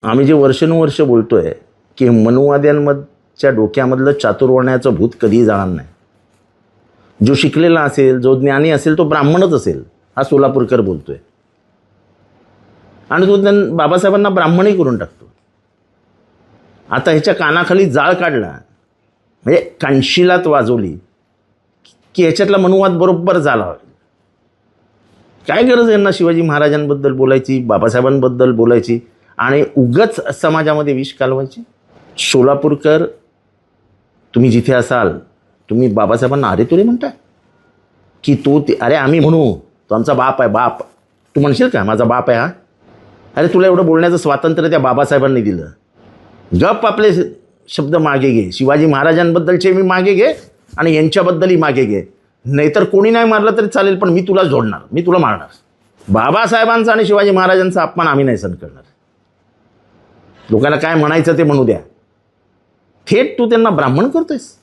आम्ही जे वर्षानुवर्ष बोलतोय की मनुवाद्यांच्या डोक्यामधलं चातुर्वर्ण्याचं भूत कधीही जाणार नाही. जो शिकलेला असेल, जो ज्ञानी असेल, तो ब्राह्मणच असेल, हा सोलापूरकर बोलतोय. आणि तो बाबासाहेबांना ब्राह्मणही करून टाकतो. आता ह्याच्या कानाखाली जाळ काढला, म्हणजे कानशिलात वाजवली की ह्याच्यातला मनुवाद बरोबर झाला. काय गरज यांना शिवाजी महाराजांबद्दल बोलायची, बाबासाहेबांबद्दल बोलायची आणि उगाच समाजामध्ये विष कालवायची. सोलापूरकर, तुम्ही जिथे असाल, तुम्ही बाबासाहेबांना अरे तुरे म्हणताय की तो अरे आम्ही म्हणू तो आमचा बाप आहे. बाप तू म्हणशील का माझा बाप आहे हा? अरे तुला एवढं बोलण्याचं स्वातंत्र्य त्या बाबासाहेबांनी दिलं. गप आपले शब्द मागे घे. शिवाजी महाराजांबद्दलचे मी मागे घे आणि यांच्याबद्दलही मागे घे. नाहीतर कोणी नाही मारलं तरी चालेल, पण मी तुला जोडणार, मी तुला मारणार. बाबासाहेबांचा आणि शिवाजी महाराजांचा अपमान आम्ही नाही सहन करणार. लोकांना काय म्हणायचं ते म्हणू द्या. थेट तू त्यांना ब्राह्मण करतोयस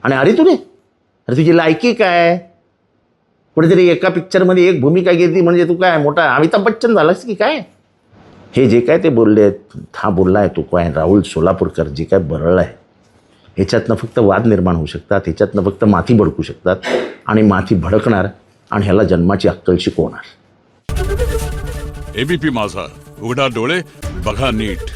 आणि अरे तुरे, अरे तुझी लायकी काय? कुठेतरी एका पिक्चरमध्ये एक भूमिका घेतली म्हणजे तू काय मोठा अमिताभ बच्चन झालास की काय? हे जे काय ते बोलले आहेत, हा बोलला आहे तो काय राहुल सोलापूरकर, जे काय बरळलं आहे, ह्याच्यातनं फक्त वाद निर्माण होऊ शकतात, ह्याच्यातनं फक्त माथी भडकू शकतात आणि माथी भडकणार आणि ह्याला जन्माची अक्कल शिकवणार. एबीपी माझा, उघडा डोळे बघा नीट.